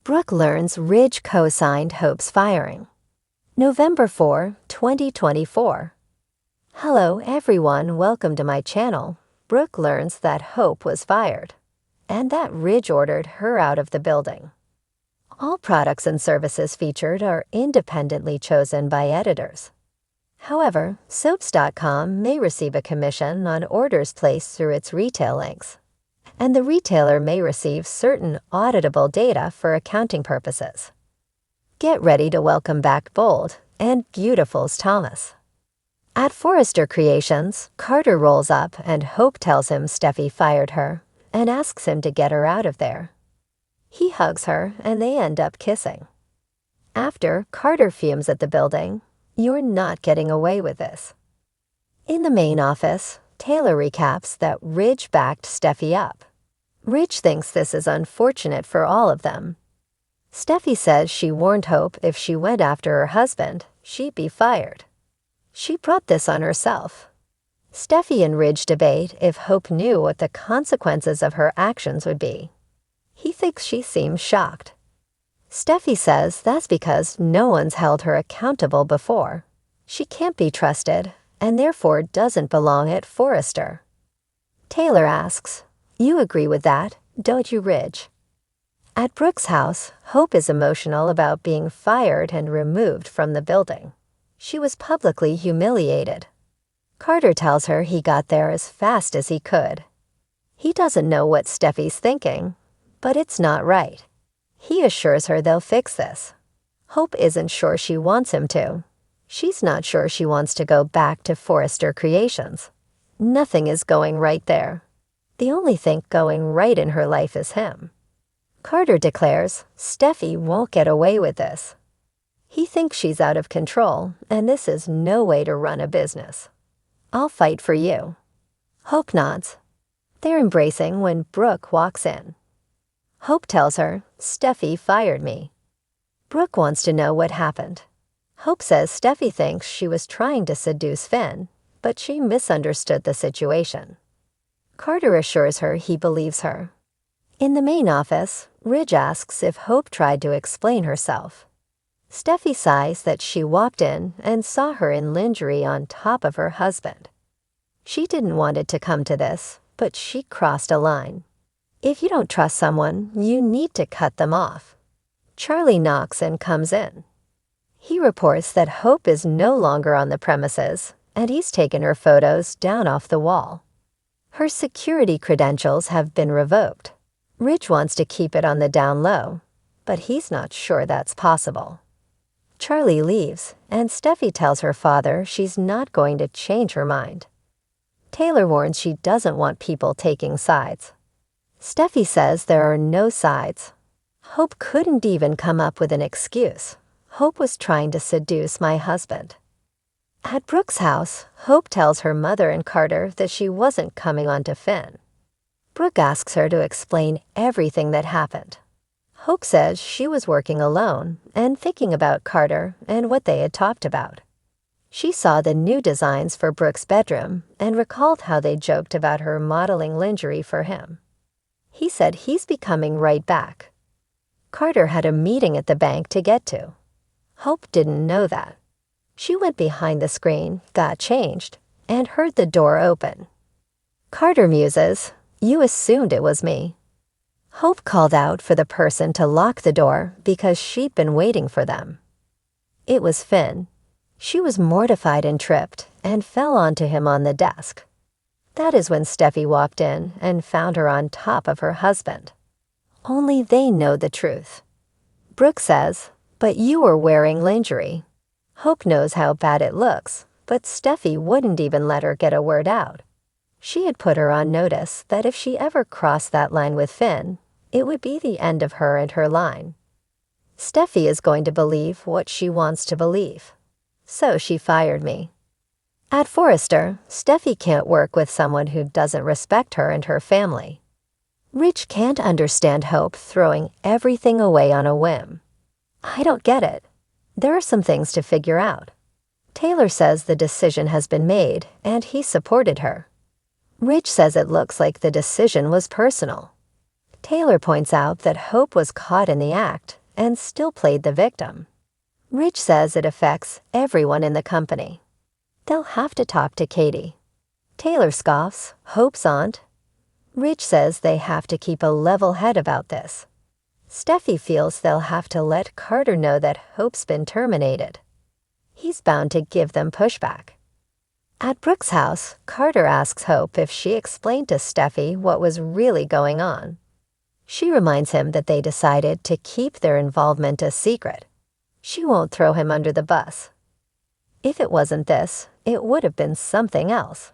Brooke learns Ridge co-signed Hope's firing. November 4, 2024. Hello everyone, welcome to my channel. Brooke learns that Hope was fired, and that Ridge ordered her out of the building. All products and services featured are independently chosen by editors. However, soaps.com may receive a commission on orders placed through its retail links, and the retailer may receive certain auditable data for accounting purposes. Get ready to welcome back Bold and Beautiful's Thomas. At Forrester Creations, Carter rolls up and Hope tells him Stephy fired her and asks him to get her out of there. He hugs her and they end up kissing. After, Carter fumes at the building. "You're not getting away with this." In the main office, Taylor recaps that Ridge backed Stephy up. Ridge thinks this is unfortunate for all of them. Stephy says she warned Hope if she went after her husband, she'd be fired. She brought this on herself. Stephy and Ridge debate if Hope knew what the consequences of her actions would be. He thinks she seems shocked. Stephy says that's because no one's held her accountable before. She can't be trusted, and therefore doesn't belong at Forrester. Taylor asks, "You agree with that, don't you, Ridge?" At Brooke's house, Hope is emotional about being fired and removed from the building. She was publicly humiliated. Carter tells her he got there as fast as he could. He doesn't know what Stephy's thinking, but it's not right. He assures her they'll fix this. Hope isn't sure she wants him to. She's not sure she wants to go back to Forrester Creations. Nothing is going right there. The only thing going right in her life is him. Carter declares Stephy won't get away with this. He thinks she's out of control, and this is no way to run a business. "I'll fight for you." Hope nods. They're embracing when Brooke walks in. Hope tells her, "Stephy fired me." Brooke wants to know what happened. Hope says Stephy thinks she was trying to seduce Finn, but she misunderstood the situation. Carter assures her he believes her. In the main office, Ridge asks if Hope tried to explain herself. Stephy sighs that she walked in and saw her in lingerie on top of her husband. She didn't want it to come to this, but she crossed a line. If you don't trust someone, you need to cut them off. Charlie knocks and comes in. He reports that Hope is no longer on the premises, and he's taken her photos down off the wall. Her security credentials have been revoked. Ridge wants to keep it on the down low, but he's not sure that's possible. Charlie leaves, and Stephy tells her father she's not going to change her mind. Taylor warns she doesn't want people taking sides. Stephy says there are no sides. Hope couldn't even come up with an excuse. Hope was trying to seduce my husband. At Brooke's house, Hope tells her mother and Carter that she wasn't coming on to Finn. Brooke asks her to explain everything that happened. Hope says she was working alone and thinking about Carter and what they had talked about. She saw the new designs for Brooke's bedroom and recalled how they joked about her modeling lingerie for him. He said he's be coming right back. Carter had a meeting at the bank to get to. Hope didn't know that. She went behind the screen, got changed, and heard the door open. Carter muses, "You assumed it was me." Hope called out for the person to lock the door because she'd been waiting for them. It was Finn. She was mortified and tripped and fell onto him on the desk. That is when Stephy walked in and found her on top of her husband. Only they know the truth. Brooke says, "But you were wearing lingerie." Hope knows how bad it looks, but Stephy wouldn't even let her get a word out. She had put her on notice that if she ever crossed that line with Finn, it would be the end of her and her line. Stephy is going to believe what she wants to believe. So she fired me. At Forrester, Stephy can't work with someone who doesn't respect her and her family. Ridge can't understand Hope throwing everything away on a whim. I don't get it. There are some things to figure out. Taylor says the decision has been made, and he supported her. Ridge says it looks like the decision was personal. Taylor points out that Hope was caught in the act and still played the victim. Rich says it affects everyone in the company. They'll have to talk to Katie. Taylor scoffs, Hope's aunt. Rich says they have to keep a level head about this. Stephy feels they'll have to let Carter know that Hope's been terminated. He's bound to give them pushback. At Brooke's house, Carter asks Hope if she explained to Stephy what was really going on. She reminds him that they decided to keep their involvement a secret. She won't throw him under the bus. If it wasn't this, it would have been something else.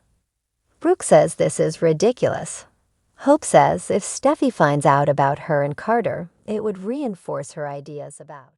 Brooke says this is ridiculous. Hope says if Stephy finds out about her and Carter, it would reinforce her ideas about